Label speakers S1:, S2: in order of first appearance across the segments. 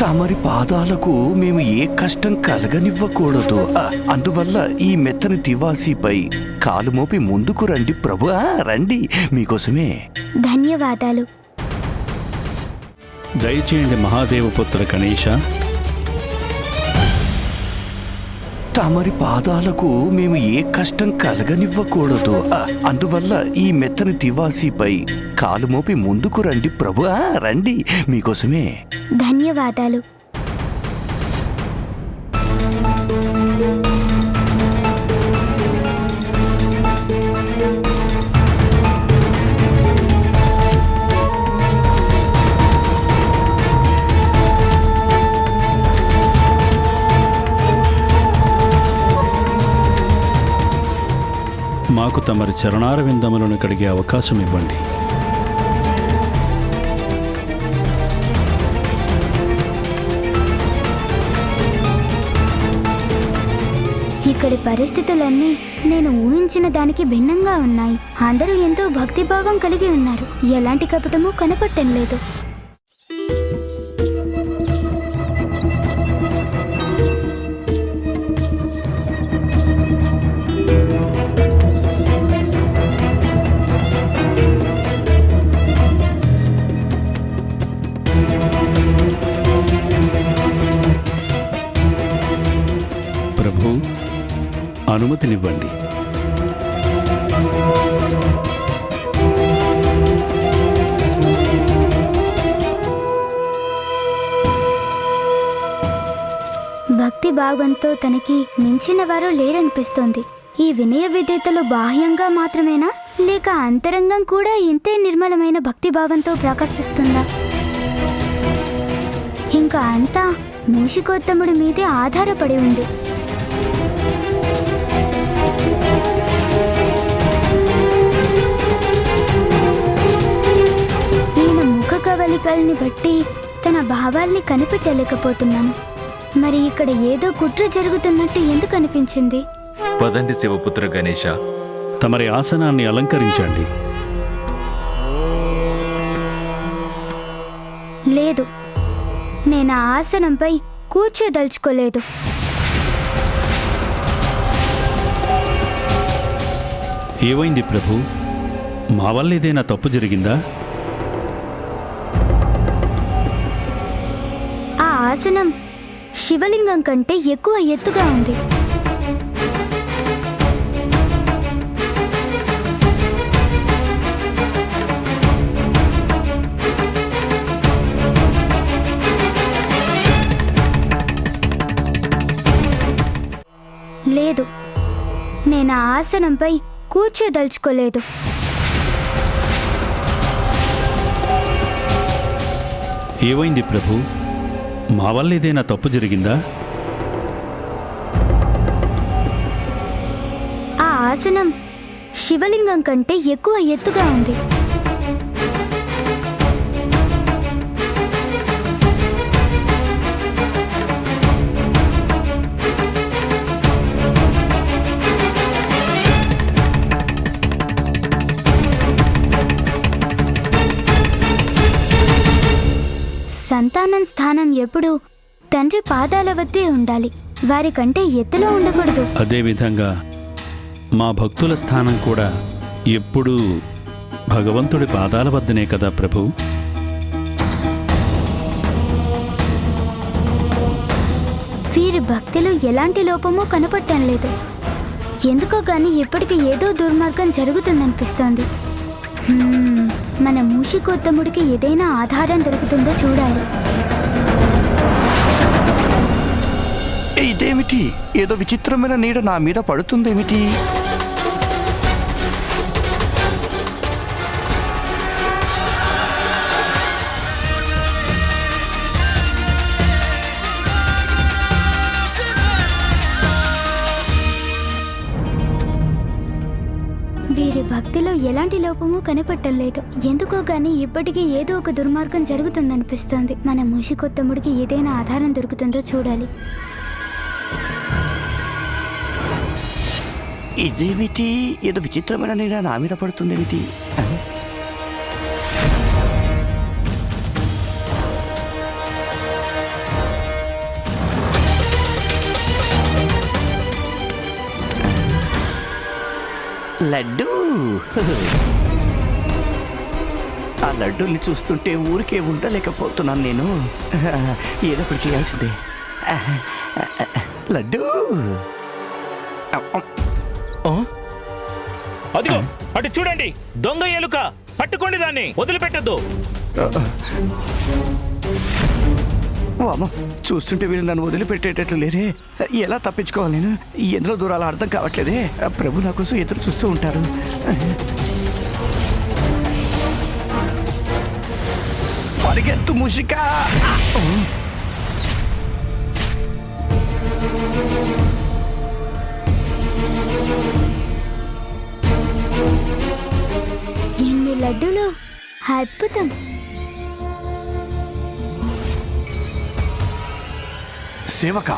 S1: తమరి పాదాలకు మేము ఏ కష్టం కలగనివ్వకూడదు. అందువల్ల ఈ మెత్తని తివాసీపై కాలు మోపి ముందుకు రండి ప్రభు. రండి, మీకోసమే.
S2: ధన్యవాదాలు.
S3: దయచేయండి మహాదేవపుత్ర గణేశ.
S1: తమరి పాదాలకు మేము ఏ కష్టం కలగనివ్వకూడదు. అందువల్ల ఈ మెత్తని తివాసీపై కాలు మోపి ముందుకు రండి ప్రభు. రండి, మీకోసమే.
S2: ధన్యవాదాలు.
S3: మాకు తమరి చరణార విందములను కడిగే అవకాశం ఇవ్వండి.
S2: ఇక్కడి పరిస్థితులన్నీ నేను ఊహించిన దానికి భిన్నంగా ఉన్నాయి. అందరూ ఎంతో భక్తిభావం కలిగి ఉన్నారు. ఎలాంటి కపటము కనపడటం లేదు.
S3: ప్రభు, అనుమతినివ్వండి.
S2: భక్తి భావంతో తనకి మించిన వారు లేరనిపిస్తోంది. ఈ వినయ విధేతలు బాహ్యంగా మాత్రమేనా, లేక అంతరంగం కూడా ఇంతే నిర్మలమైన భక్తి భావంతో ప్రకాశిస్తుందా? ఇంకా అంతా మూషికోత్తముడి మీదే ఆధారపడి ఉంది. ఈయన ముఖ కవలికల్ని బట్టి తన భావాల్ని కనిపెట్టలేకపోతున్నాను. మరి ఇక్కడ ఏదో కుట్ర జరుగుతున్నట్టు ఎందుకు అనిపించింది?
S4: పదండి శివపుత్ర గణేశ.
S3: తమరి ఆసనాన్ని అలంకరించండి.
S2: లేదు, నేను ఆ ఆసనంపై కూర్చోదలుచుకోలేదు.
S3: ఏమైంది ప్రభు? మా వల్ల ఏదైనా తప్పు జరిగిందా?
S2: ఆ ఆసనం శివలింగం కంటే ఎక్కువ ఎత్తుగా ఉంది. లేదు, నేను ఆ ఆసనంపై కూర్చోదలుచుకోలేదు.
S3: ఏమైంది ప్రభు? మా వల్ల ఏదైనా తప్పు జరిగిందా?
S2: ఆ ఆసనం శివలింగం కంటే ఎక్కువ ఎత్తుగా ఉంది. సంతానం స్థానం ఎప్పుడూ తండ్రి పాదాల వద్దే ఉండాలి, వారికంటే ఎత్తులో ఉండకూడదు.
S3: అదేవిధంగా మా భక్తుల స్థానం కూడా ఎప్పుడూ భగవంతుడి పాదాల వద్దనే కదా ప్రభు.
S2: వీరి భక్తిలో ఎలాంటి లోపమూ కనపడటం లేదు. ఎందుకో కానీ ఇప్పటికీ ఏదో దుర్మార్గం జరుగుతుందనిపిస్తోంది. మన మూషికోత్తముడికి ఏదైనా ఆధారం దొరుకుతుందో చూడాలి.
S1: ఇదేమిటి? ఏదో విచిత్రమైన నీడ నా మీద పడుతుందేమిటి?
S2: వీరి భక్తిలో ఎలాంటి లోపము కనపడటం లేదు. ఎందుకో గానీ ఇప్పటికీ ఏదో ఒక దుర్మార్గం జరుగుతుందనిపిస్తోంది. మన మూషికోత్తముడికి ఏదైనా ఆధారం దొరుకుతుందో చూడాలి.
S1: ఇదేమిటి? ఏదో విచిత్రమైన నీడ నా మీద పడుతుందేమిటి? లడ్డు ఆ లడ్డూని చూస్తుంటే ఊరికే ఉండలేకపోతున్నాను నేను. ఏదో ఒకటి చేయాల్సిందే. లడ్డు
S5: అదిగో అటు చూడండి, దొంగ ఎలుక. పట్టుకోండి, దాన్ని వదిలిపెట్టద్దు.
S1: అమ్మ, చూస్తుంటే వీళ్ళు నన్ను వదిలిపెట్టేటట్లు లేరే. ఎలా తప్పించుకోవాలి నేను? ఎందులో దూరాలో అర్థం కావట్లేదే. ప్రభు నా కోసం ఎదురు చూస్తూ ఉంటారు. పరిగెత్తు ముషిక.
S2: ఎన్ని లడ్డూలు! అద్భుతం.
S1: సేవక,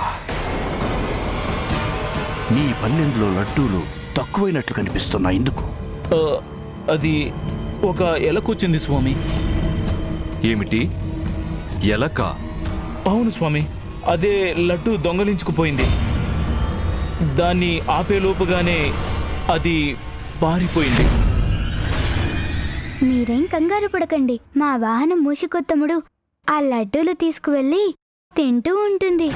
S1: నీ పల్లెంలో లడ్డూలు తక్కువైనట్లు కనిపిస్తున్నాయి. ఎందుకు?
S5: అది ఒక ఎలకొచ్చింది స్వామి.
S4: ఏమిటి? ఎలక?
S5: అవును స్వామి, అదే లడ్డు దొంగలించుకుపోయింది. దాన్ని ఆపేలోపుగానే అది పారిపోయింది.
S2: మీరేం కంగారు పడకండి. మా వాహనం మూషికొత్తముడు ఆ లడ్డూలు తీసుకువెళ్ళి తింటూ ఉంటుంది.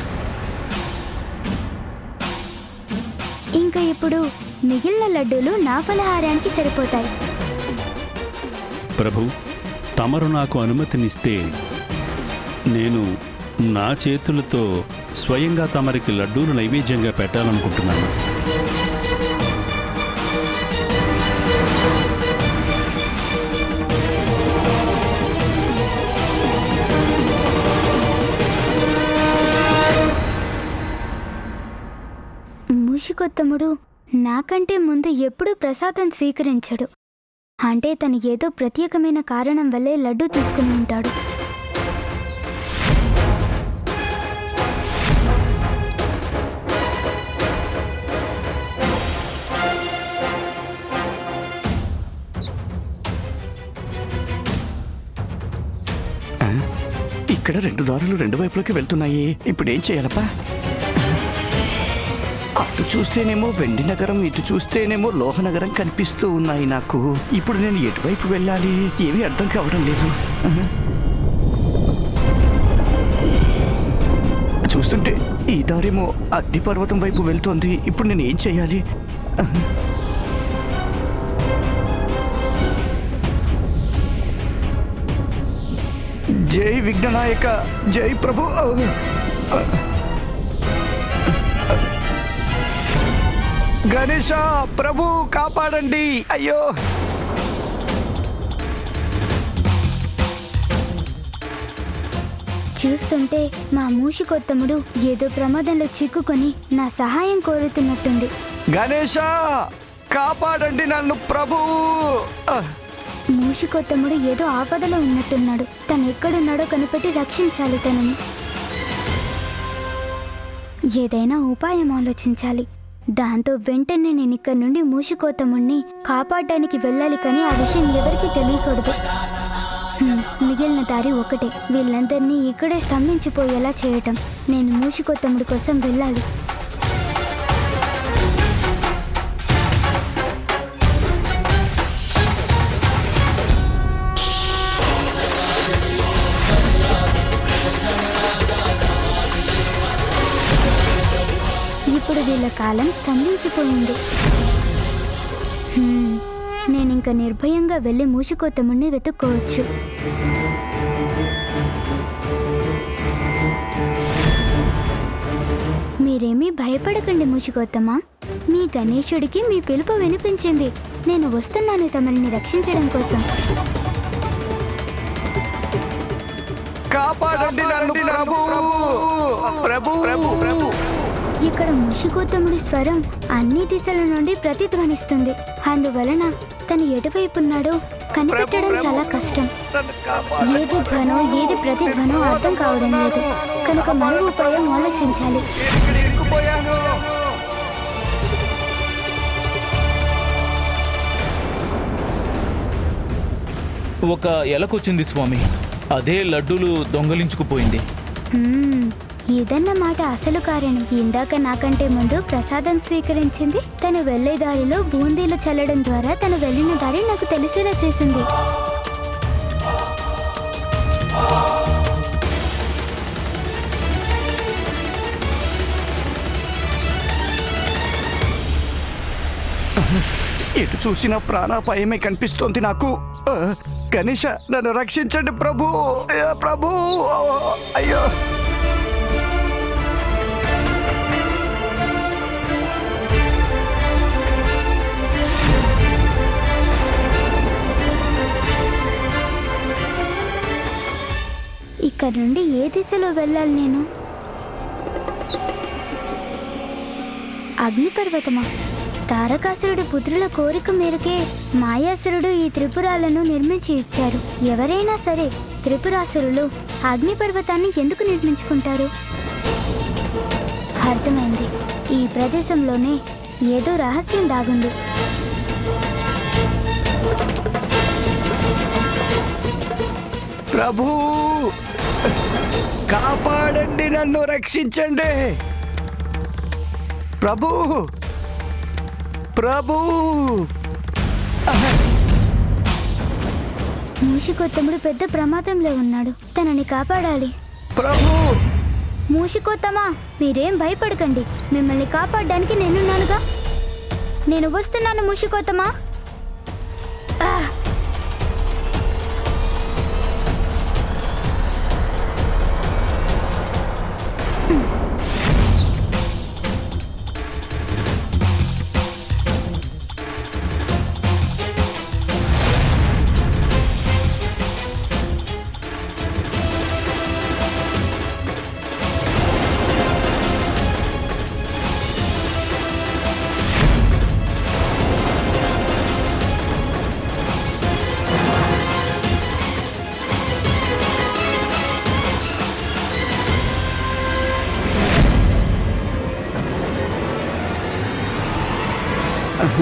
S2: ఇంకా ఇప్పుడు మిగిలిన లడ్డూలు నా ఫలహారానికి సరిపోతాయి.
S3: ప్రభు, తమరు నాకు అనుమతినిస్తే నేను నా చేతులతో స్వయంగా తమరికి లడ్డూలు నైవేద్యంగా పెట్టాలనుకుంటున్నాను.
S2: మూషికొత్తముడు నాకంటే ముందు ఎప్పుడూ ప్రసాదం స్వీకరించడు. అంటే తను ఏదో ప్రత్యేకమైన కారణం వల్లే లడ్డూ తీసుకుని ఉంటాడు.
S1: ఇక్కడ 2 దారులు 2 వైపులకి వెళ్తున్నాయి. ఇప్పుడు ఏం చేయాలప్పా? అటు చూస్తేనేమో వెండి నగరం, ఇటు చూస్తేనేమో లోహ నగరం కనిపిస్తూ ఉన్నాయి నాకు. ఇప్పుడు నేను ఎటువైపు వెళ్ళాలి? ఏమీ అర్థం కావడం లేదు. చూస్తుంటే ఈ దారేమో అగ్నిపర్వతం వైపు వెళ్తోంది. ఇప్పుడు నేను ఏం చేయాలి? జై విఘ్ననాయక, జై ప్రభు. గణేశ ప్రభు కాపాడండి. అయ్యో,
S2: చూస్తుంటే మా మూషికొత్తముడు ఏదో ప్రమాదంలో చిక్కుకొని నా సహాయం కోరుతున్నట్టుంది.
S1: గణేశ కాపాడండి నన్ను ప్రభు.
S2: మూషికొత్తముడు ఏదో ఆపదలో ఉన్నట్టున్నాడు. తను ఎక్కడున్నాడో కనిపెట్టి రక్షించాలి తనని. ఏదైనా ఉపాయం ఆలోచించాలి. దాంతో వెంటనే నేను ఇక్కడి నుండి మూషికోత్తముణ్ణి కాపాడడానికి వెళ్ళాలి. కానీ ఆ విషయం ఎవరికీ తెలియకూడదు. మిగిలిన దారి ఒకటే, వీళ్ళందరినీ ఇక్కడే స్తంభించిపోయేలా చేయటం. నేను మూషికోత్తముడి కోసం వెళ్ళాలి. ఇప్పుడు వీళ్ళ కాలం స్తంభించిపోయింది. నేనింక నిర్భయంగా వెళ్ళి మూషికోత్తముణ్ణి వెతుక్కోవచ్చు. మీరేమీ భయపడకండి మూషికోత్తమా. మీ గణేశుడికి మీ పిలుపు వినిపించింది. నేను వస్తున్నాను తమరిని రక్షించడం కోసం.
S1: కాపాడండి నన్ను ప్రభు. ప్రభు ప్రభు ప్రభు.
S2: ఇక్కడ మూషికోత్తముడి స్వరం అన్ని దిశల నుండి ప్రతిధ్వనిస్తుంది. అందువలన తను ఎటువైపున్నాడో కనిపెట్టడం చాలా కష్టం. ఏది ధ్వనో ఏది ప్రతిధ్వనో అర్థం కావడం లేదు. కనుక మరో ఉపాయం ఆలోచించాలి.
S5: ఒక ఎలకొచ్చింది స్వామి. అదే లడ్డూలు దొంగలించుకుపోయింది.
S2: ఇదన్న మాట అసలు కారణం. ఇందాక నాకంటే ముందు ప్రసాదం స్వీకరించింది. తను వెళ్లే దారిలో బూందీలు చల్లడం ద్వారా తను వెళ్ళిన దారి నాకు తెలిసేలా చేసింది.
S1: ఎటు చూసినా ప్రాణాపాయమే కనిపిస్తోంది నాకు. గణేష, నన్ను రక్షించండి ప్రభు. ప్రభు, అయ్యో.
S2: ఇక్కడ నుండి ఏ దిశలో వెళ్ళాలి నేను? అగ్నిపర్వతమా? తారకాసురుడి పుత్రుల కోరిక మేరకే మాయాసురుడు ఈ త్రిపురాలను నిర్మించి ఇచ్చారు. ఎవరైనా సరే త్రిపురాసురులు అగ్నిపర్వతాన్ని ఎందుకు నిర్మించుకుంటారు? అర్థమైంది. ఈ ప్రదేశంలోనే ఏదో రహస్యం దాగుంది.
S1: ప్రభు, కాపాడండి, నన్ను రక్షించండి ప్రభు. ప్రభు,
S2: మూషికొత్తముడు పెద్ద ప్రమాదంలో ఉన్నాడు. తనని కాపాడాలి.
S1: ప్రభు.
S2: మూషికొత్తమా, మీరేం భయపడకండి. మిమ్మల్ని కాపాడడానికి నేనున్నానుగా. నేను వస్తున్నాను మూషికొత్తమా.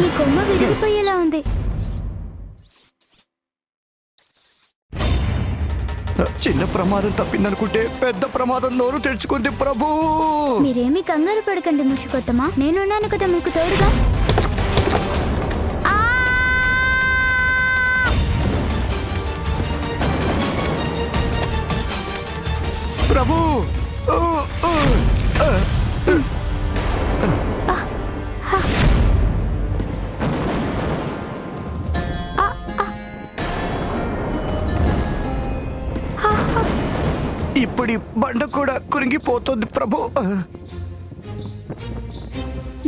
S2: ఈ కొమ్మ విరిగిపోయేలా ఉంది.
S1: చిన్న ప్రమాదం తప్పిందనుకుంటే పెద్ద ప్రమాదం నోరు తెరుచుకుంది ప్రభు.
S2: మీరేమీ కంగారు పడకండి మూషికొత్తమా, నేనున్నాను కదా మీకు తోడుగా.
S1: ప్రభు, ఇప్పుడు బండ కూడా కురింగిపోతుంది ప్రభు.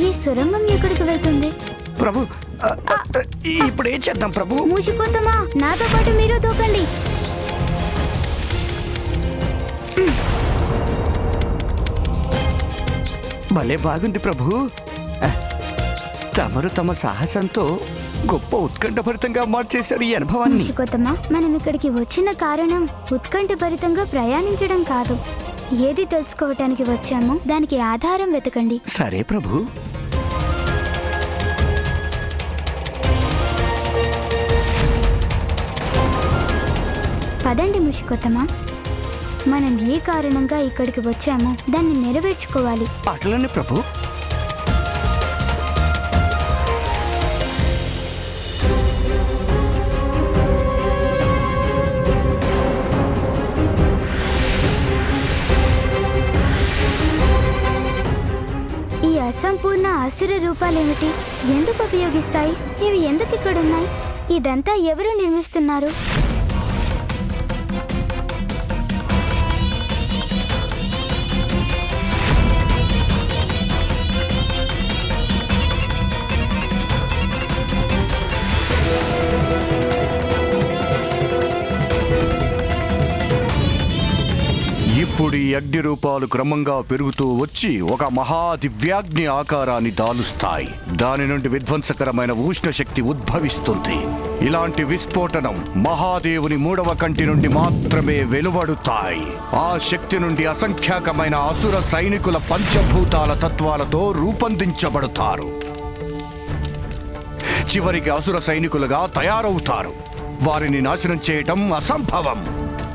S2: ఈ సొరంగం ఎక్కడికి వెళ్తుంది?
S1: ప్రభు, ఇప్పుడు ఏం చేద్దాం ప్రభు?
S2: మూషికొత్తమా, నాతో పాటు మీరు దూకండి.
S1: భలే బాగుంది ప్రభు. తమరు తమ సాహసంతో గొప్ప ఉత్కంఠభరితంగా మార్చేశారు ఈ అనుభవాన్ని.
S2: మూషికొత్తమా, మనం ఇక్కడికి వచ్చిన కారణం ఉత్కంఠభరితంగా ప్రయాణించడం కాదు. ఏది తెలుసుకోవటానికి వచ్చామో దానికి ఆధారం వెతకండి.
S1: సరే ప్రభు.
S2: పదండి మూషికొత్తమా, మనం ఏ కారణంగా ఇక్కడికి వచ్చామో దాన్ని నెరవేర్చుకోవాలి.
S1: అట్లనే ప్రభు.
S2: ఈ అసంపూర్ణ అసుర రూపాలేమిటి? ఎందుకు ఉపయోగిస్తాయి? ఇవి ఎందుకు ఇక్కడున్నాయి? ఇదంతా ఎవరు నిర్మిస్తున్నారు?
S1: ఇప్పుడు ఈ అగ్ని రూపాలు క్రమంగా పెరుగుతూ వచ్చి ఒక మహాదివ్యాగ్ని ఆకారాన్ని దాలుస్తాయి. దాని నుండి విధ్వంసకరమైన ఉష్ణ శక్తి ఉద్భవిస్తుంది. ఇలాంటి విస్ఫోటనం మహాదేవుని 3వ కంటి నుండి మాత్రమే వెలువడుతాయి. ఆ శక్తి నుండి అసంఖ్యాకమైన అసుర సైనికుల పంచభూతాల తత్వాలతో రూపొందించబడతారు. చివరికి అసుర సైనికులుగా తయారవుతారు. వారిని నాశనం చేయటం అసంభవం.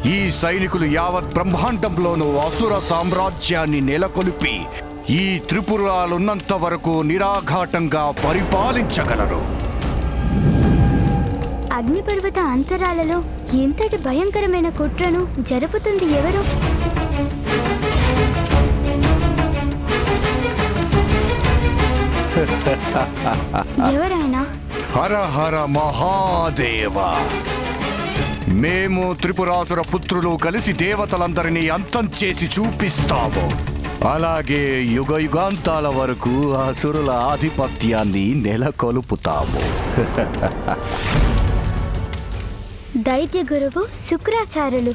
S1: ఈ సైనికులు యావత్ బ్రహ్మాండంలోనూ అసుర సామ్రాజ్యాన్ని నెలకొల్పి ఈ త్రిపురాలున్నంత వరకు నిరాఘాటంగా పరిపాలించగలరు.
S2: అగ్నిపర్వత అంతరాలలో ఎంతటి భయంకరమైన కుట్రను జరుపుతుంది ఎవరు? ఎవరైనా?
S1: హర హర మహాదేవ! మేము త్రిపురాసుర పుత్రులు కలిసి దేవతలందరినీ అంతం చేసి చూపిస్తాము. అలాగే యుగ యుగాంతాల వరకు అసురుల ఆధిపత్యాన్ని నెలకొల్పుతాము.
S2: దైత్య గురువు శుక్రాచార్యులు.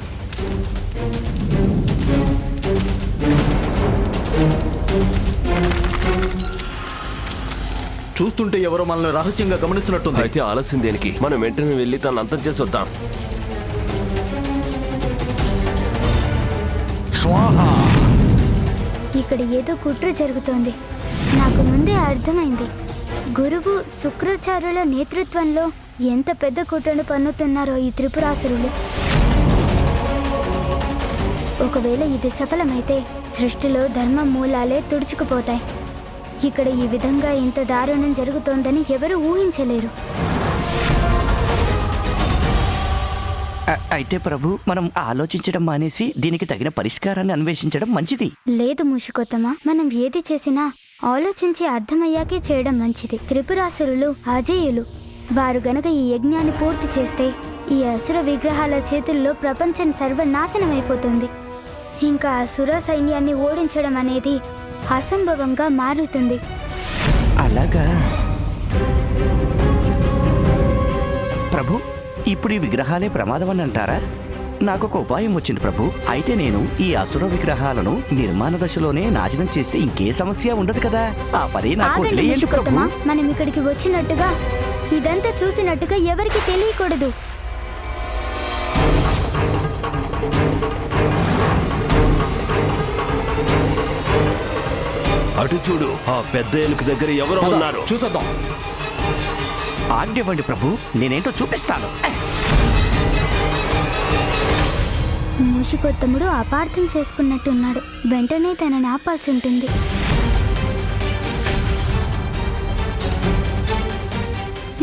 S6: చూస్తుంటే ఎవరో మనల్ని రహస్యంగా గమనిస్తున్నట్టుంది.
S7: అయితే ఆలస్యం దేనికి? మనం వెంటనే వెళ్ళి తను అంతం చేసి వద్దాం.
S1: స్వాహ!
S2: ఇక్కడ ఏదో కుట్ర జరుగుతోంది. నాకు ముందే అర్థమైంది. గురువు శుక్రాచార్యుల నేతృత్వంలో ఎంత పెద్ద కుట్రను పన్నుతున్నారో ఈ త్రిపురాసురులు. ఒకవేళ ఇది సఫలమైతే సృష్టిలో ధర్మ మూలాలే తుడుచుకుపోతాయి. ఇక్కడ ఈ విధంగా ఇంత దారుణం జరుగుతోందని ఎవరూ ఊహించలేరు.
S8: అయితే ప్రభు, మనం ఆలోచించడం మానేసి దీనికి తగిన పరిష్కారాన్ని అన్వేషించడం మంచిది.
S2: లేదు మూషికొత్తమా, మనం ఏది చేసినా ఆలోచించి అర్థమయ్యాకే చేయడం మంచిది. త్రిపురాసురులు అజేయులు. వారు గనక ఈ యజ్ఞాన్ని పూర్తి చేస్తే ఈ అసుర విగ్రహాల చేతుల్లో ప్రపంచం సర్వనాశనమైపోతుంది. ఇంకా అసుర సైన్యాన్ని ఓడించడం అనేది అసంభవంగా మారుతుంది.
S8: అలాగా ప్రభు, ఇప్పుడు ఈ విగ్రహాలే ప్రమాదం అని అంటారా? నాకు ఒక ఉపాయం వచ్చింది ప్రభు. అయితే నేను ఈ అసుర విగ్రహాలను నిర్మాణ దశలోనే నాశనం చేస్తే ఇంకే సమస్య ఉండదు కదా. ఆ పని నాకు
S2: ఆగండి
S8: వదిలేయండి ప్రభు.
S2: మూషికొత్తమా, మనం ఇక్కడికి వచ్చినట్టుగా ఇదంతా చూసినట్టుగా ఎవరికి తెలియకూడదు.
S7: అటు చూడు, ఆ పెద్ద ఎలుక దగ్గర ఎవరో ఉన్నారు.
S6: చూసొద్దాం.
S8: ఆజ్ఞ ఇవ్వండి ప్రభు, నేనేంటో చూపిస్తాను.
S2: మూషికొత్తముడు అపార్థం చేసుకున్నట్టున్నాడు. వెంటనే తనని ఆపాల్సి ఉంటుంది.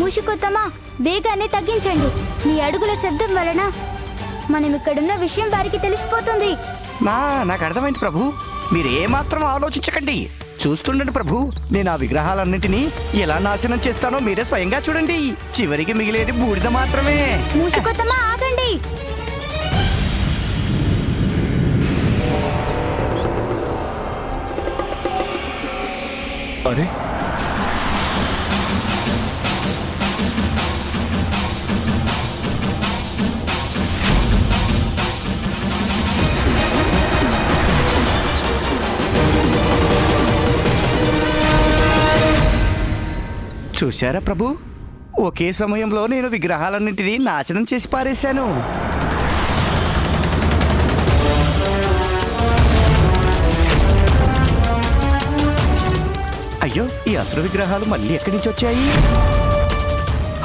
S2: మూషికొత్తమా, వేగాన్ని తగ్గించండి. మీ అడుగుల శబ్దం వలన మనం ఇక్కడున్న విషయం వారికి తెలిసిపోతుంది.
S8: నాకు అర్థమైంది ప్రభు, మీరు ఏమాత్రం ఆలోచించకండి. చూస్తుండండి ప్రభు, నేను ఆ విగ్రహాలన్నింటినీ ఎలా నాశనం చేస్తానో మీరే స్వయంగా చూడండి. చివరికి మిగిలేది బూడిద మాత్రమే.
S2: మూషికొత్తమా, ఆగండి.
S7: అరే,
S8: చూశారా ప్రభు, ఒకే సమయంలో నేను విగ్రహాలన్నింటినీ నాశనం చేసి పారేశాను. అయ్యో, ఈ అసుర విగ్రహాలు మళ్ళీ ఎక్కడి నుంచి వచ్చాయి?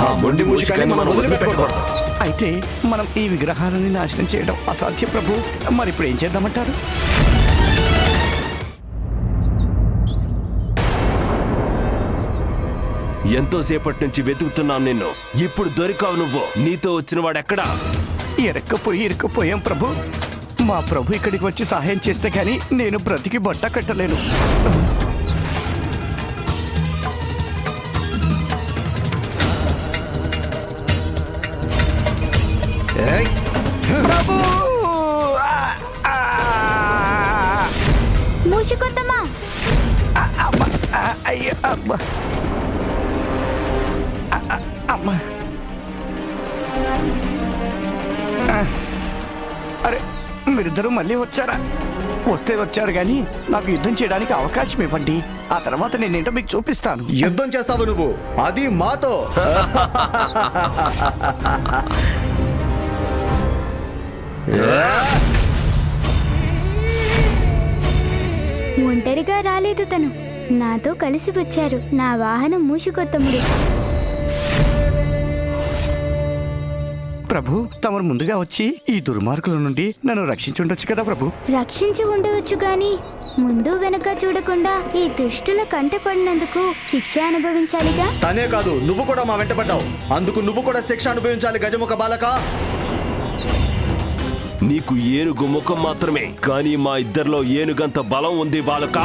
S7: ఆ మొండి మూషికాన్ని మనం వదిలిపెట్టకూడదు.
S8: అయితే మనం ఈ విగ్రహాలని నాశనం చేయడం అసాధ్యం ప్రభు. మరి ఇప్పుడు ఏం చేద్దామంటారు?
S7: ఎంతో సేపటి నుంచి వెతుకుతున్నాం నిన్ను. ఇప్పుడు దొరికావు నువ్వు. నీతో వచ్చిన వాడెక్కడా?
S8: ఇరుక్కుపోయాం ప్రభు. మా ప్రభు ఇక్కడికి వచ్చి సహాయం చేస్తే కానీ నేను బ్రతికి బట్ట కట్టలేను. ప్రభు!
S2: మూషికొత్తమా,
S8: అయ్యో, అమ్మా! అమ్మా! అరే, మీరిద్దరూ మళ్ళీ వచ్చారా? వస్తే వచ్చారు కానీ నాకు యుద్ధం చేయడానికి అవకాశం ఇవ్వండి. ఆ తర్వాత నేనేంటో మీకు చూపిస్తాను.
S6: యుద్ధం చేస్తావు నువ్వు, అది మాతో.
S2: ఒంటరిగా రాలేదు తను, నాతో కలిసి వచ్చారు. నా వాహనం మూషికొత్తముడు.
S8: ప్రభు తమరు ముందుగా వచ్చి ఈ దుర్మార్గుల నుండి నన్ను రక్షించుండొచ్చు కదా ప్రభు.
S2: రక్షించి ఉండవచ్చు గాని ముందు వెనక చూడకుండా ఈ దుష్టుల కంటపడినందుకు శిక్ష అనుభవించాలిగా.
S6: తనే కాదు, నువ్వు కూడా మా వెంట పడ్డావు. అందుకు నువ్వు కూడా శిక్ష అనుభవించాలి గజముఖ బాలక.
S7: నీకు ఏనుగు ముఖం మాత్రమే, కానీ మా ఇద్దరిలో ఏనుగంత బలం ఉంది బాలక.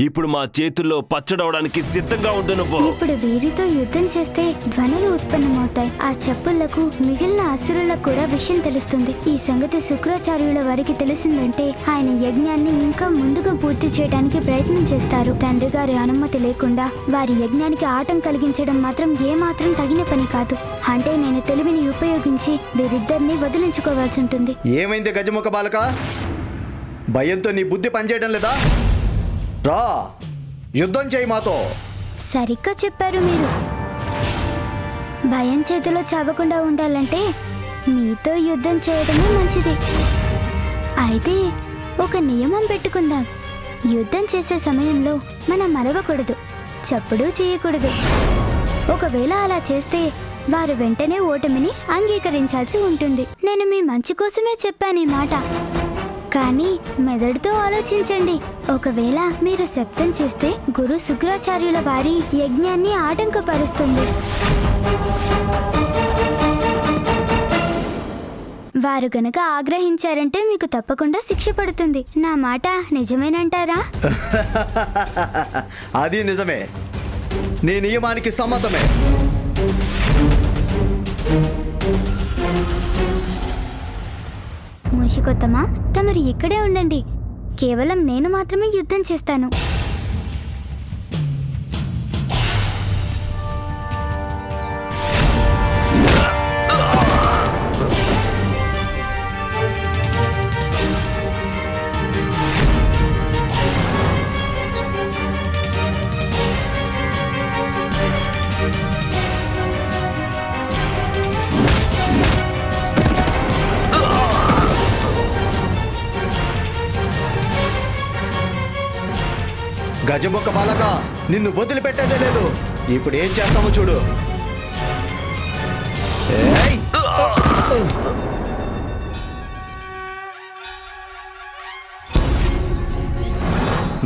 S7: ఇప్పుడు మా చేతుల్లో పచ్చడవడానికి సిద్ధంగా ఉండు నువ్వు.
S2: ఇప్పుడు వీరితో యుద్ధం చేస్తే ధ్వనులు ఉత్పన్నమవుతాయి. ఆ చెప్పులకు మిగిలిన అసురులకు కూడా విషయం తెలుస్తుంది. ఈ సంగతి శుక్రాచార్యుల వారికి తెలిసిందంటే ఆయన యజ్ఞాన్ని ఇంకా ముందుగా పూర్తి చేయడానికి ప్రయత్నం చేస్తారు. తండ్రి గారి అనుమతి లేకుండా వారి యజ్ఞానికి ఆటం కలిగించడం మాత్రం ఏమాత్రం తగిన పని కాదు. అంటే నేను తెలివిని ఉపయోగించి వీరిద్దరిని వదిలించుకోవాల్సి ఉంటుంది.
S6: ఏమైంది గజముఖ బాలక? భయంతో నీ బుద్ధి పనిచేయడం లేదా? రా, యుద్ధం చేయి మాతో.
S2: సరిగ్గా చెప్పారు మీరు. భయం చేతిలో చావకుండా ఉండాలంటే మీతో యుద్ధం చేయడమే మంచిది. అయితే ఒక నియమం పెట్టుకుందాం. యుద్ధం చేసే సమయంలో మనం మరవకూడదు, చప్పుడు చేయకూడదు. ఒకవేళ అలా చేస్తే వారు వెంటనే ఓటమిని అంగీకరించాల్సి ఉంటుంది. నేను మీ మంచి కోసమే చెప్పాను ఈ మాట. కానీ మెదడుతో ఆలోచించండి. ఒకవేళ మీరు శబ్దం చేస్తే గురు శుక్రాచార్యుల వారి యజ్ఞాన్ని ఆటంకపరుస్తుంది. వారు గనక ఆగ్రహించారంటే మీకు తప్పకుండా శిక్ష పడుతుంది. నా మాట నిజమేనంటారా?
S6: అది నిజమే, నీ నియమానికి సమ్మతమే.
S2: మూషికొత్తమా, తమరు ఇక్కడే ఉండండి. కేవలం నేను మాత్రమే యుద్ధం చేస్తాను.
S6: గజముఖ బాలక, నిన్ను వదిలిపెట్టేదే లేదు. ఇప్పుడు ఏం చేస్తామో చూడు. ఏయ్!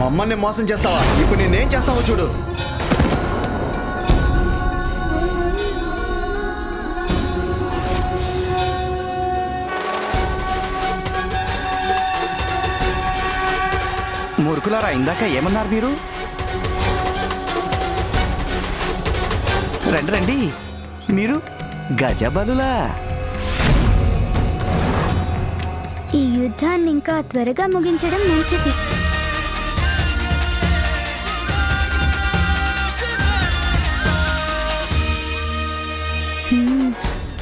S6: మమ్మల్ని మోసం చేస్తావా? ఇప్పుడు నేనేం చేస్తామో చూడు.
S8: మూర్ఖులారా, ఇందాక ఏమన్నారు మీరు? రండి రండి, మీరు గజబలులా?
S2: ఈ యుద్ధాన్ని ఇంకా త్వరగా ముగించడం మంచిది.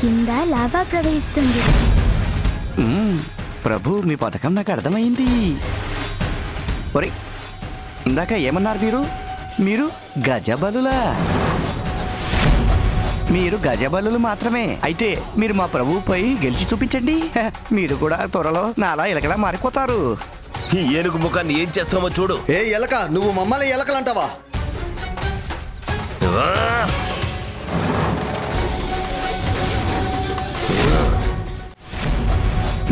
S2: కింద లావా ప్రవహిస్తుంది.
S8: ప్రభు, మీ పథకం నాకు అర్థమైంది. ఒరే, ఇందాక ఏమన్నారు మీరు? మీరు గజబలులా? మీరు గజబలులు మాత్రమే అయితే మీరు మా ప్రభువుపై గెలిచి చూపించండి. మీరు కూడా త్వరలో నాలా ఎలకలా మారిపోతారు.
S7: ఈ ఏనుగు ముఖాన్ని ఏం చేస్తామో చూడు.
S6: ఏ ఎలక, నువ్వు మమ్మల్ని ఎలకలంటావా?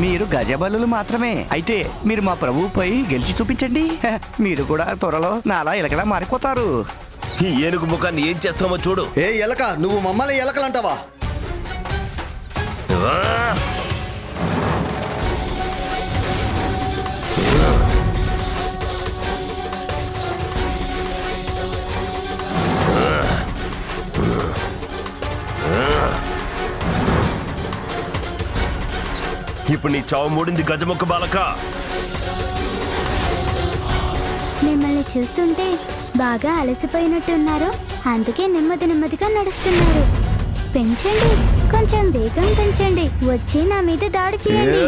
S8: మీరు గజబలులు మాత్రమే అయితే మీరు మా ప్రభువుపై గెలిచి చూపించండి. మీరు కూడా త్వరలో నాలా ఎలకలా మారిపోతారు.
S7: ఈ ఏనుగు ముఖాన్ని ఏం చేస్తామో చూడు.
S6: ఏ ఎలక, నువ్వు మమ్మల్ని ఎలకలంటావా?
S7: ఇప్పుడు నీ చావు మూడింది గజముఖ బాలక.
S2: మిమ్మల్ని చూస్తుంటే బాగా అలసిపోయినట్టున్నారు. అందుకే నెమ్మది నెమ్మదిగా నడుస్తున్నారు. పెంచండి, కొంచెం వేగం పెంచండి. వచ్చి నా మీద దాడి చేయండి.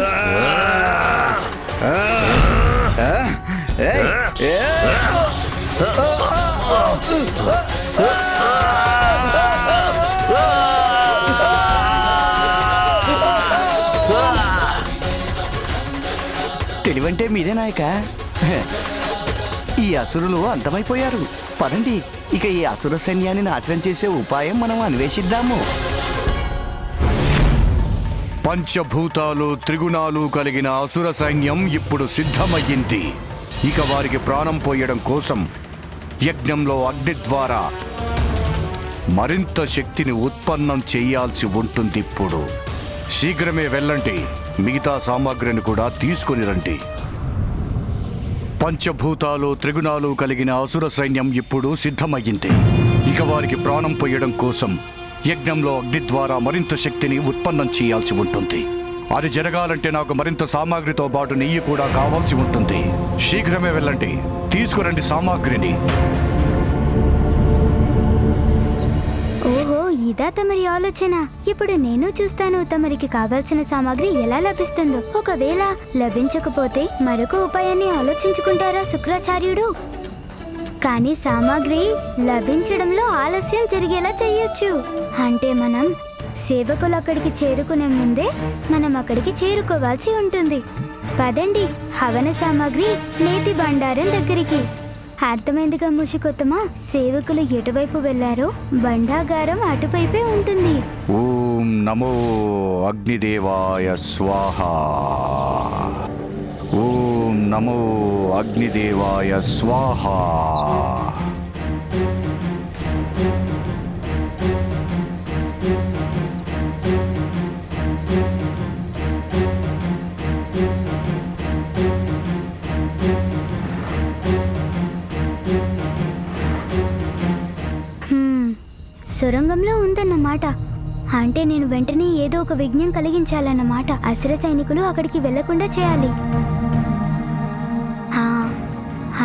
S8: తెలివంటే మీదే నాయక. ఈ అసురులు అంతమైపోయారు. పదండి, ఇక ఈ అసుర సైన్యాన్ని నాశనం చేసే ఉపాయం మనం అన్వేషిద్దాము.
S1: పంచభూతాలు త్రిగుణాలు కలిగిన అసుర సైన్యం ఇప్పుడు సిద్ధమయ్యింది. ఇక వారికి ప్రాణం పోయడం కోసం యజ్ఞంలో అగ్ని ద్వారా మరింత శక్తిని ఉత్పన్నం చేయాల్సి ఉంటుంది. ఇప్పుడు శీఘ్రమే వెళ్ళండి, మిగతా సామాగ్రిని కూడా తీసుకొని రండి. పంచభూతాలు త్రిగుణాలు కలిగిన అసుర సైన్యం ఇప్పుడు సిద్ధమయ్యింది. ఇక వారికి ప్రాణం పోయడం కోసం యజ్ఞంలో అగ్ని ద్వారా మరింత శక్తిని ఉత్పన్నం చేయాల్సి ఉంటుంది. అది జరగాలంటే నాకు మరింత సామాగ్రితో పాటు నెయ్యి కూడా కావాల్సి ఉంటుంది. శీఘ్రమే వెళ్ళండి, తీసుకురండి సామాగ్రిని.
S2: ఓహో, ఇదా తమరి ఆలోచన? ఇప్పుడు నేను చూస్తాను తమరికి కావాల్సిన సామాగ్రి ఎలా లభిస్తుందో. ఒకవేళ లభించకపోతే మరొక ఉపాయాన్ని ఆలోచించుకుంటారా శుక్రాచార్యుడు? కానీ సామాగ్రి లభించడంలో ఆలస్యం జరిగేలా చెయ్యొచ్చు. అంటే మనం సేవకులు అక్కడికి చేరుకునే ముందే మనం అక్కడికి చేరుకోవాల్సి ఉంటుంది. పదండి, హవన సామాగ్రి నేతి బండారం దగ్గరికి. అర్థమైందిగా ముషికొత్తమా? సేవకులు ఎటువైపు వెళ్లారో బండాగారం అటువైపే ఉంటుంది.
S1: ఓం నమో అగ్నిదేవాయ స్వాహ. ఓం నమో అగ్నిదేవాయ స్వాహ.
S2: సొరంగంలో ఉందన్నమాట. అంటే నేను వెంటనే ఏదో ఒక విఘ్నం కలిగించాలన్నమాట. అసుర సైనికులు అక్కడికి వెళ్లకుండా చేయాలి.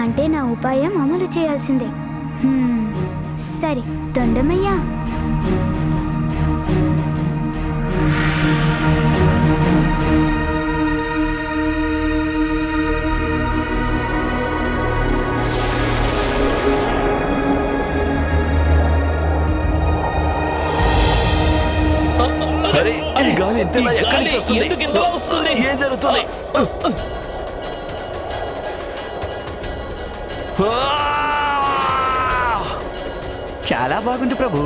S2: అంటే నా ఉపాయం అమలు చేయాల్సిందే. సరే దొండమయ్యా.
S7: అరే, ఈ గాలి ఇంతలా
S5: ఈ
S7: ఎక్కడి నుంచి
S5: గాలి
S7: వస్తుంది?
S5: ఎందుకు ఇంతలా వస్తుంది?
S7: ఏం జరుగుతుంది?
S8: చాలా బాగుంది ప్రభు.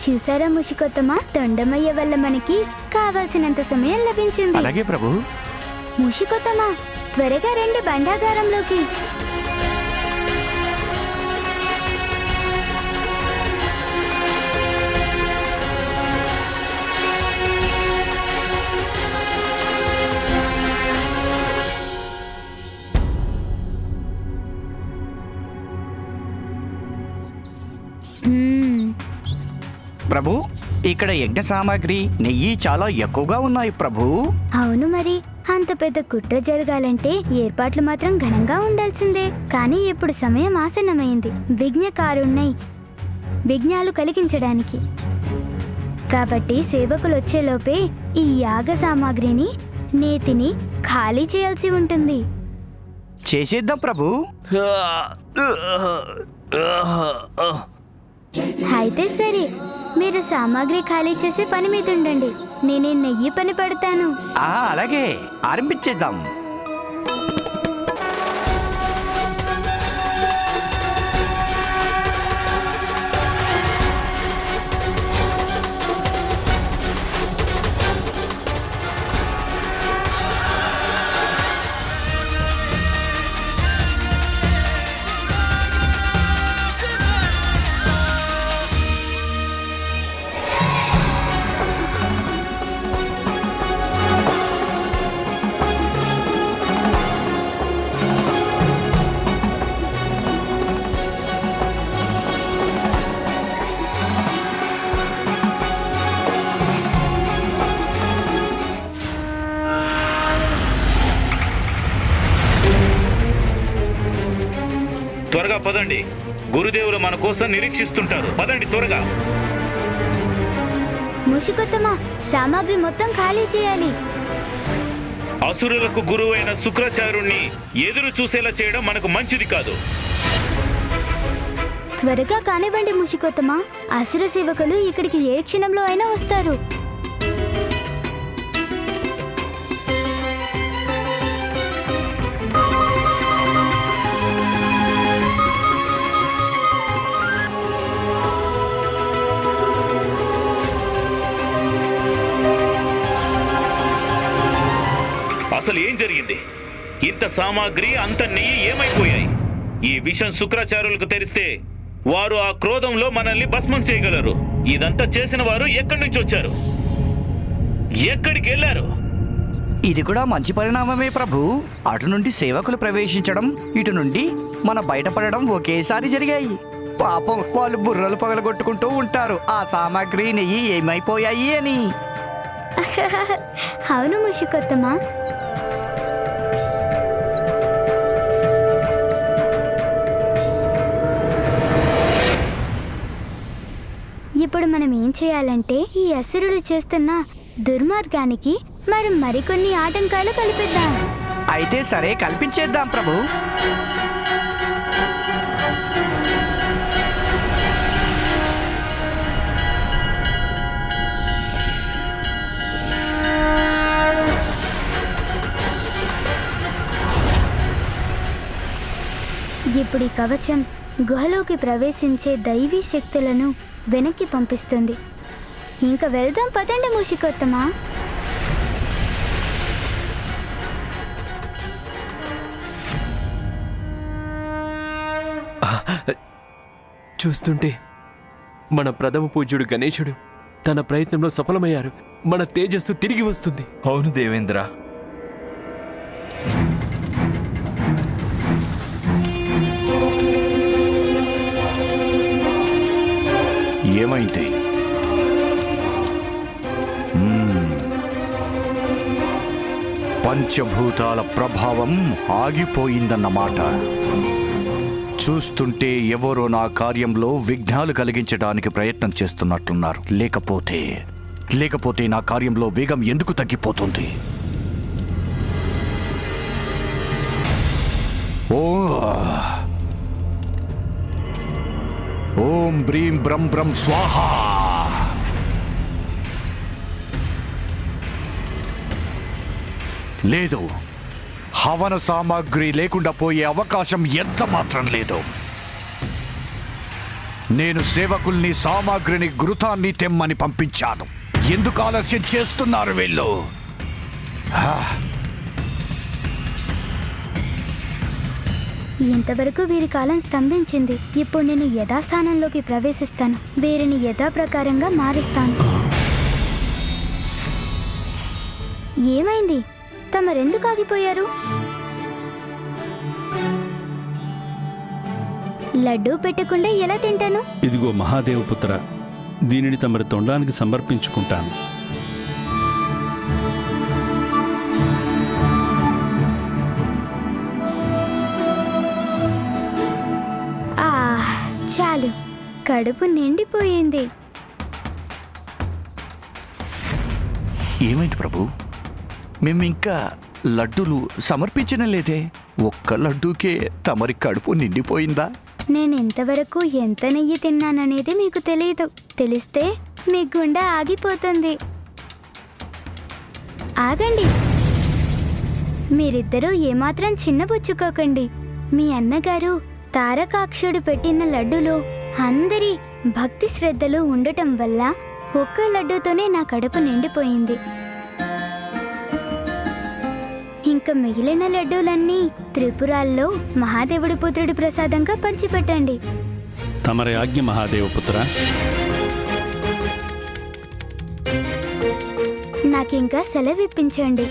S2: చూసారా ముషికొత్తమా? దొండమయ్య వల్ల మనకి కావాల్సినంత సమయం లభించింది.
S8: అలాగే ప్రభు.
S2: ముషికొత్తమా, త్వరగా రండి బండాగారంలోకి.
S8: ప్రభు, ఇక్కడ యజ్ఞ సామాగ్రి నెయ్యి చాలా ఎక్కువగా ఉన్నాయి ప్రభు.
S2: అవును మరి, అంత పెద్ద కుట్ర జరగాలంటే ఏర్పాట్లు మాత్రం ఘనంగా ఉండాల్సిందే. కానీ ఇప్పుడు సమయం ఆసన్నమైంది విఘ్నకారుణ్ణై విఘ్నాలు కలిగించడానికి. కాబట్టి సేవకులు వచ్చేలోపే ఈ యాగ సామాగ్రిని నేతిని ఖాళీ చేయాల్సి ఉంటుంది.
S8: చేసేద్దాం ప్రభు.
S2: అయితే సరే, మీరు సామాగ్రి ఖాళీ చేసే పని మీద ఉండండి. నేను నెయ్యి పని పడతాను.
S8: అలాగే ఆరంభించేద్దాం.
S5: త్వరగా పదండి, గురుదేవులు మన కోసం నిరీక్షిస్తుంటారు. పదండి త్వరగా.
S2: ముషికొత్తమా, సామాగ్రి మొత్తం ఖాళీ చేయాలి.
S5: అసురులకు గురువైన శుక్రాచార్యుణ్ణి ఎదురు చూసేలా చేయడం మనకు మంచిది కాదు.
S2: త్వరగా కానివ్వండి ముషికొత్తమా, అసుర సేవకులు ఇక్కడికి ఏ క్షణంలో అయినా వస్తారు.
S5: అసలు ఏం జరిగింది? ఇంత సామాగ్రి, అంత నెయ్యి ఏమైపోయాయి? ఈ విషయం శుక్రాచార్యులకు తెలిస్తే వారు ఆ క్రోధంలో మనల్ని భస్మం చేయగలరు. ఇదంతా చేసిన వారు ఎక్కడి నుంచి వచ్చారు? ఎక్కడికి వెళ్ళారు?
S8: ఇది కూడా మంచి పరిణామమే ప్రభు. అటు నుండి సేవకులు ప్రవేశించడం, ఇటు నుండి మన బయటపడడం ఒకేసారి జరిగాయి. పాపం వాళ్ళు బుర్రలు పగలగొట్టుకుంటూ ఉంటారు ఆ సామాగ్రి నెయ్యి ఏమైపోయాయి అని.
S2: అవును ముషికొత్తమా, ఇప్పుడు మనం ఏం చేయాలంటే ఈ అసురులు చేస్తున్న దుర్మార్గానికి మనం మరికొన్ని ఆటంకాలు కల్పిద్దాం.
S8: అయితే సరే, కల్పించేద్దాం ప్రభు.
S2: ఇప్పుడు ఈ కవచం గుహలోకి ప్రవేశించే దైవీ శక్తులను వెనక్కి పంపిస్తుంది. ఇంకా వెళ్దాం పదండి ముషికొత్తమా.
S9: చూస్తుంటే మన ప్రథమ పూజ్యుడు గణేశుడు తన ప్రయత్నంలో సఫలమయ్యారు. మన తేజస్సు తిరిగి వస్తుంది.
S4: అవును దేవేంద్ర.
S1: ఏమైంది? పంచభూతాల ప్రభావం ఆగిపోయిందన్నమాట. చూస్తుంటే ఎవరో నా కార్యంలో విఘ్నాలు కలిగించడానికి ప్రయత్నం చేస్తున్నట్లున్నారు. లేకపోతే నా కార్యంలో వేగం ఎందుకు తగ్గిపోతుంది? ఓం బ్రీం బ్రం బ్రం స్వాహ. లేదు, హవన సామాగ్రి లేకుండా పోయే అవకాశం ఎంత మాత్రం లేదు. నేను సేవకుల్ని సామాగ్రిని ఘృతాన్ని తెమ్మని పంపించాను. ఎందుకు ఆలస్యం చేస్తున్నారు వీళ్ళు?
S2: ఇంతవరకు వీరి కాలం స్తంభించింది. ఇప్పుడు నేను యథాస్థానంలోకి ప్రవేశిస్తాను. వీరిని యథాప్రకారంగా మారుస్తాను. ఏమైంది? తమరెందుకు ఆగిపోయారు? లడ్డూ పెట్టకుండా ఎలా తింటాను?
S3: ఇదిగో మహాదేవపుత్ర, దీనిని తమరి తొండానికి సమర్పించుకుంటాను.
S2: చాలు, కడుపు నిండిపోయింది.
S1: ఏమైంది ప్రభు? మేము ఇంకా లడ్డూలు సమర్పించిన లేదే. ఒక్క లడ్డూకే తమరి కడుపు నిండిపోయిందా?
S2: నేను ఇంతవరకు ఎంత నెయ్యి తిన్నాననేది మీకు తెలియదు. తెలిస్తే మీ గుండె ఆగిపోతుంది. ఆగండి, మీరిద్దరూ ఏమాత్రం చిన్నపుచ్చుకోకండి. మీ అన్నగారు తారకాక్షుడు పెట్టిన లడ్డూలో అందరి భక్తి శ్రద్ధలు ఉండటం వల్ల ఒక్క లడ్డూతోనే నా కడుపు నిండిపోయింది. ఇంకా మిగిలిన లడ్డూలన్నీ త్రిపురాల్లో మహాదేవుడి పుత్రుడి ప్రసాదంగా పంచిపెట్టండి.
S3: తమరి ఆజ్ఞ మహాదేవపుత్ర.
S2: నాకింకా సెలవిప్పించండి.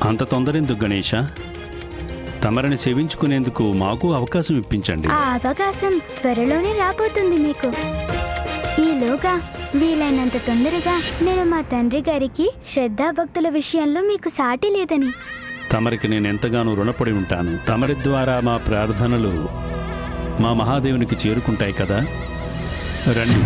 S3: అంత తొందరెందుకు గణేష? తమరిని సేవించుకునేందుకు మాకు అవకాశం ఇప్పించండి.
S2: ఆ అవకాశం త్వరలోనే రాబోతుంది మీకు. ఈలోగా వీలైనంత తొందరగా నేను మా తండ్రి గారికి శ్రద్ధాభక్తుల విషయంలో మీకు సాటి లేదని.
S3: తమరికి నేను ఎంతగానో రుణపడి ఉంటాను. తమరి ద్వారా మా ప్రార్థనలు మా మహాదేవునికి చేరుకుంటాయి కదా. రండి.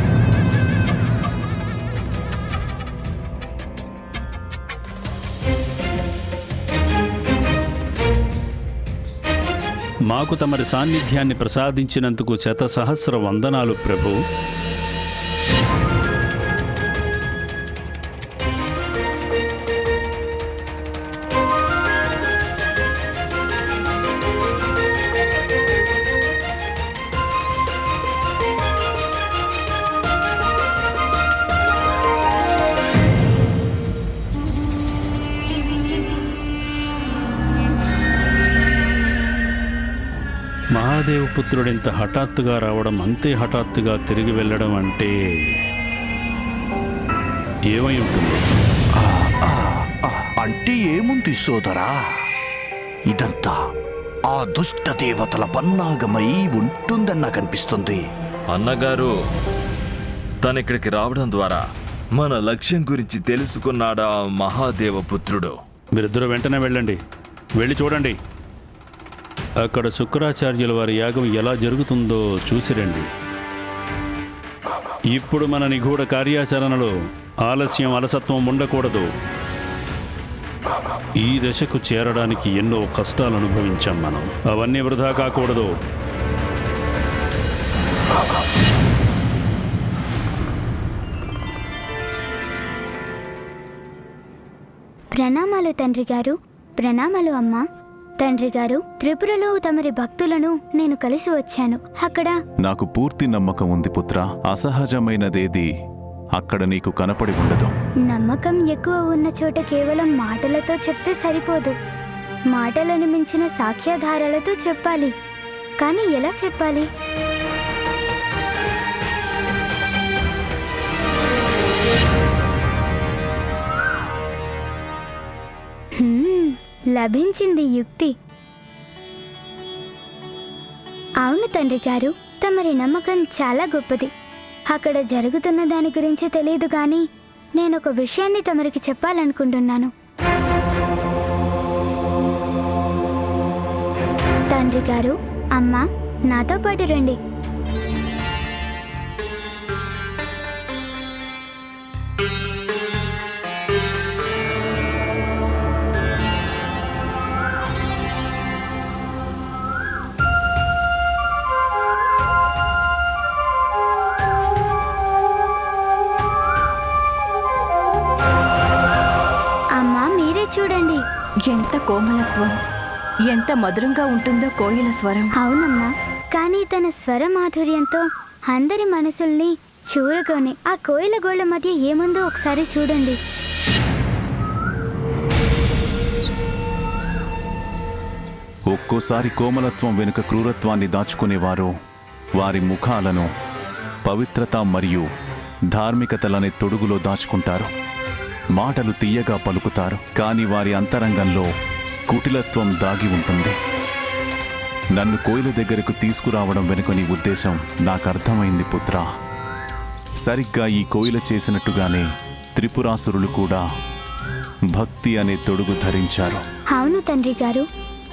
S3: మాకు తమరి సాన్నిధ్యాన్ని ప్రసాదించినందుకు శతసహస్ర వందనాలు ప్రభు. మహాదేవ పుత్రుడింత హఠాత్తుగా రావడం, అంతే హఠాత్తుగా తిరిగి వెళ్ళడం అంటే ఏమై ఉంటుంది?
S1: అంటే ఏముంది సోదరా, ఇదంతా ఆ దుష్ట దేవతల పన్నాగమై ఉంటుందని నాకు అనిపిస్తుంది.
S4: అన్నగారు తనిక్కడికి రావడం ద్వారా మన లక్ష్యం గురించి తెలుసుకున్నాడా ఆ మహాదేవ పుత్రుడు.
S3: మీరిద్దరూ వెంటనే వెళ్ళండి, వెళ్ళి చూడండి. అక్కడ శుక్రాచార్యుల వారి యాగం ఎలా జరుగుతుందో చూసిరండి. ఇప్పుడు మన నిగూఢ కార్యాచరణలో ఆలస్యం, అలసత్వం ఉండకూడదు. ఈ దశకు చేరడానికి ఎన్నో కష్టాలు అనుభవించాం మనం, అవన్నీ వృధా కాకూడదు.
S2: ప్రణామాలు తండ్రి గారు. ప్రణామాలు అమ్మా. తండ్రి గారు, త్రిపురలో తమరి భక్తులను నేను కలిసి వచ్చాను. అక్కడ
S10: నాకు పూర్తి నమ్మకం ఉంది పుత్ర. అసహజమైనదేది అక్కడ నీకు కనపడి ఉండదు.
S2: నమ్మకం ఎక్కువ ఉన్న చోట కేవలం మాటలతో చెప్తే సరిపోదు. మాటలను మించిన సాక్ష్యాధారాలతో చెప్పాలి. కానీ ఎలా చెప్పాలి? లభించింది యుక్తి. అవును తండ్రి గారు, తమరి నమ్మకం చాలా గొప్పది. అక్కడ జరుగుతున్న దాని గురించి తెలియదు కానీ నేను ఒక విషయాన్ని తమరికి చెప్పాలనుకుంటున్నాను. తండ్రి గారు, అమ్మా, నాతో పాటు రండి. చూడండి,
S11: ఎంత కోమలత్వం, ఎంత మధురంగా ఉంటుందో కోయిల స్వరం.
S2: అవునమ్మా, కానీ తన స్వర మాధుర్యంతో అందరి మనసుల్ని చూరుకొని ఆ కోయిల గోళ్ల మధ్య ఏముందో ఒకసారి చూడండి.
S10: ఒక్కోసారి కోమలత్వం వెనుక క్రూరత్వాన్ని దాచుకునేవారు వారి ముఖాలను పవిత్రత మరియు ధార్మికతలనే తొడుగులో దాచుకుంటారు. మాటలు తీయగా పలుకుతారు, కానీ వారి అంతరంగంలో కుటిలత్వం దాగి ఉంటుంది. నన్ను కోయిల దగ్గరకు తీసుకురావడం వెనుక నీ ఉద్దేశం నాకు అర్థమైంది పుత్ర. సరిగ్గా ఈ కోయిల చేసినట్టుగానే త్రిపురాసురులు కూడా భక్తి అనే తొడుగు ధరించారు.
S2: అవును తండ్రి గారు,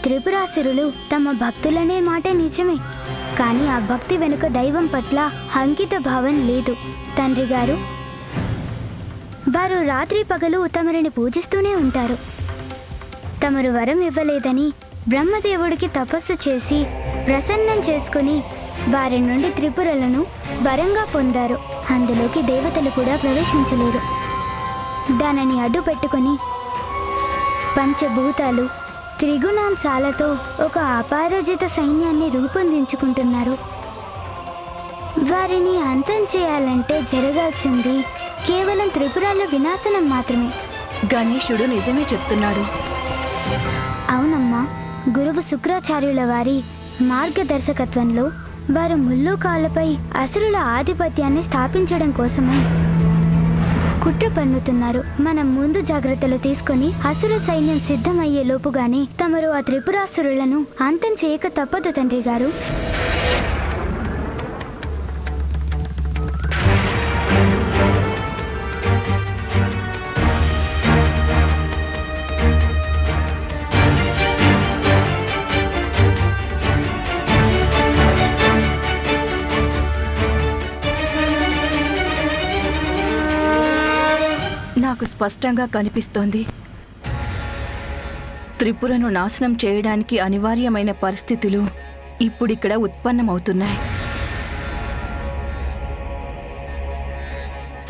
S2: త్రిపురాసురులు తమ భక్తులనే మాట నిజమే, కానీ ఆ భక్తి వెనుక దైవం పట్ల అంకిత భావం లేదు. తండ్రి గారు, వారు రాత్రి పగలు తమరిని పూజిస్తూనే ఉంటారు. తమరు వరం ఇవ్వలేదని బ్రహ్మదేవుడికి తపస్సు చేసి ప్రసన్నం చేసుకుని వారి నుండి త్రిపురలను వరంగా పొందారు. అందులోకి దేవతలు కూడా ప్రవేశించలేరు. దానిని అడ్డు పెట్టుకుని పంచభూతాలు త్రిగుణాంశాలతో ఒక అపారజిత సైన్యాన్ని రూపొందించుకుంటున్నారు. వారిని అంతం చేయాలంటే జరగాల్సింది కేవలం త్రిపురాల వినాశనం మాత్రమే.
S11: గణేశుడు నిజమే చెప్తున్నాడు.
S2: అవునమ్మా, గురువు శుక్రాచార్యుల వారి మార్గదర్శకత్వంలో వారు ముల్లోకాలపై అసురుల ఆధిపత్యాన్ని స్థాపించడం కోసమై కుట్ర పన్నుతున్నారు. మనం ముందు జాగ్రత్తలు తీసుకుని అసుర సైన్యం సిద్ధమయ్యే లోపుగానే తమరు ఆ త్రిపురాసురులను అంతం చేయక తప్పదు తండ్రి గారు.
S11: నాకు స్పష్టంగా కనిపిస్తోంది, త్రిపురను నాశనం చేయడానికి అనివార్యమైన పరిస్థితులు ఇప్పుడిక్కడ ఉత్పన్నమవుతున్నాయి.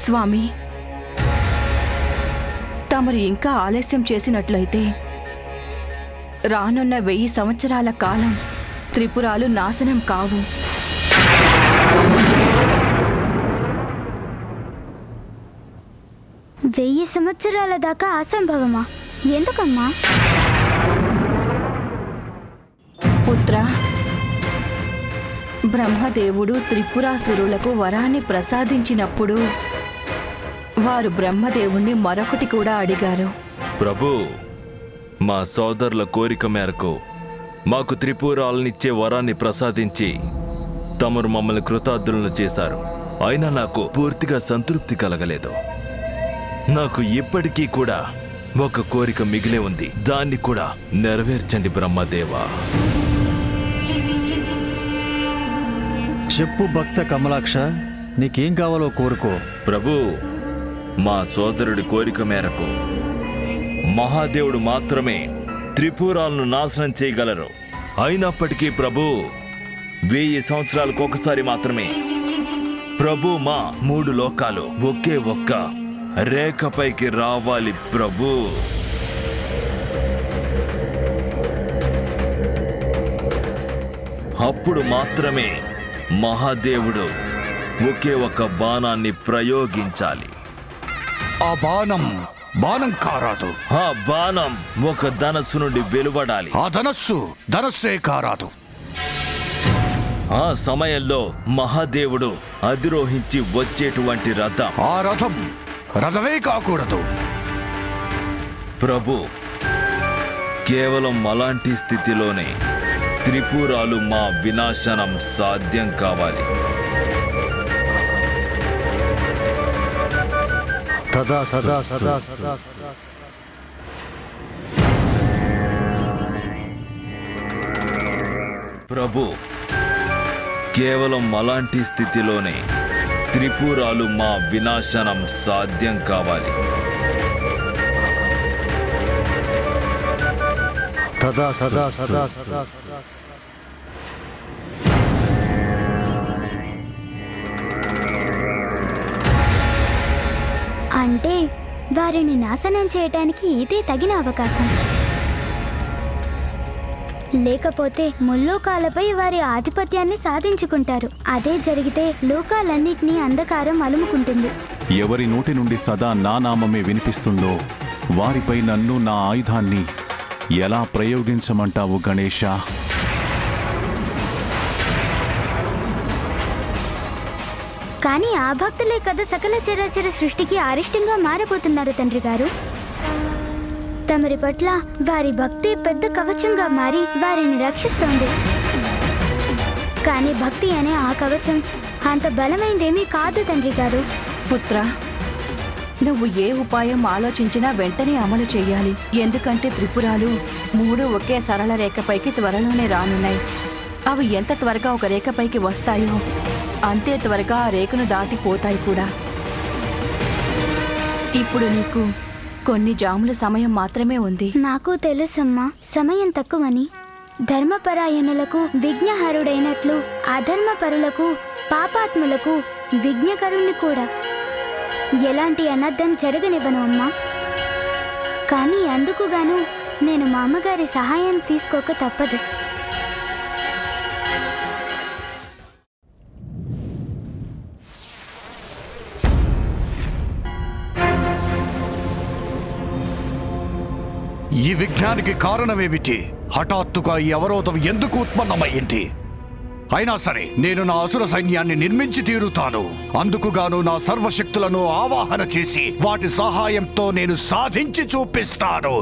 S11: స్వామి, తమరు ఇంకా ఆలస్యం చేసినట్లయితే రానున్న 1000 సంవత్సరాల కాలం త్రిపురాలు నాశనం కావు.
S2: వెయ్యి సంవత్సరాల దాకా అసంభవమా? ఎందుకమ్మా?
S11: పుత్ర, బ్రహ్మదేవుడు త్రిపురాసురులకు వరాన్ని ప్రసాదించినప్పుడు వారు బ్రహ్మదేవుణ్ణి మరొకటి కూడా అడిగారు.
S4: ప్రభు, మా సోదరుల కోరిక మేరకు మాకు త్రిపురాలనిచ్చే వరాన్ని ప్రసాదించి తమరు మమ్మల్ని కృతార్థులను చేశారు. అయినా నాకు పూర్తిగా సంతృప్తి కలగలేదు. నాకు ఇప్పటికీ కూడా ఒక కోరిక మిగిలే ఉంది. దాన్ని కూడా నెరవేర్చండి బ్రహ్మదేవా.
S6: చెప్పు భక్త కమలాక్ష, నీకేం కావాలో కోరుకో.
S4: ప్రభు, మా సోదరుడి కోరిక మేరకు మహాదేవుడు మాత్రమే త్రిపురాలను నాశనం చేయగలరు. అయినప్పటికీ ప్రభు, 1000 సంవత్సరాలకు ఒకసారి మాత్రమే ప్రభు మా 3 లోకాలు ఒకే ఒక్క రేఖపైకి రావాలి ప్రభు. అప్పుడు మాత్రమే మహాదేవుడు ఒకే ఒక బాణాన్ని ప్రయోగించాలి.
S1: ఆ బాణం కారాదు.
S4: ఆ బాణం ఒక ధనస్సు నుండి వెలువడాలి.
S1: ఆ ధనస్సే కారాదు.
S4: ఆ సమయంలో మహాదేవుడు అధిరోహించి వచ్చేటువంటి రథం.
S1: ఆ రథమే కాకూడదు.
S4: ప్రభు, కేవలం అలాంటి స్థితిలోనే త్రిపురాలు మా వినాశనం సాధ్యం కావాలి.
S6: సదా సదా సదా
S4: ప్రభు, కేవలం అలాంటి స్థితిలోనే త్రిపురాలు మా వినాశనం సాధ్యం కావాలి.
S6: సదా సదా సదా సదా
S2: అంటే వారిని నాశనం చేయటానికి ఇదే తగిన అవకాశం. లేకపోతే ముల్లోకాలపై వారి ఆధిపత్యాన్ని సాధించుకుంటారు. అదే జరిగితే లోకాలన్నింటినీ అంధకారం అలుముకుంటుంది.
S10: ఎవరి నోటి నుండి సదా నా నామమే వినిపిస్తుందో వారిపై నన్ను, నా ఆయుధాన్ని ఎలా ప్రయోగించమంటావు గణేశ?
S2: కానీ ఆ భక్తులే కదా సకల చరాచర సృష్టికి అరిష్టంగా మారబోతున్నారు తండ్రి గారు. తమరి పట్ల వారి భక్తి పెద్ద కవచంగా మారి వారిని రక్షిస్తోంది. కానీ భక్తి అనే ఆ కవచం అంత బలమైందేమీ కాదు తండ్రి గారు.
S11: పుత్ర, నువ్వు ఏ ఉపాయం ఆలోచించినా వెంటనే అమలు చేయాలి. ఎందుకంటే త్రిపురాలు 3 ఒకే సరళ రేఖపైకి త్వరలోనే రానున్నాయి. అవి ఎంత త్వరగా ఒక రేఖపైకి వస్తాయో అంతే త్వరగా ఆ రేఖను దాటిపోతాయి కూడా. ఇప్పుడు నీకు కొన్ని జాముల సమయం మాత్రమే ఉంది.
S2: నాకు తెలుసమ్మా, సమయం తక్కువని. ధర్మపరాయణులకు విఘ్నహరుడైనట్లు అధర్మపరులకు, పాపాత్ములకు విఘ్నకరుణ్ణి కూడా. ఎలాంటి అనర్థం జరగనివ్వను అమ్మా. కానీ అందుకుగాను నేను మా అమ్మగారి సహాయం తీసుకోక తప్పదు.
S1: ఈ విఘ్నానికి కారణమేమిటి? హఠాత్తుగా ఈ అవరోధం ఎందుకు ఉత్పన్నమైంది? అయినా సరే నేను నా అసుర సైన్యాన్ని నిర్మించి తీరుతాను. అందుకుగాను నా సర్వశక్తులను ఆవాహన చేసి వాటి సహాయంతో నేను సాధించి చూపిస్తాను.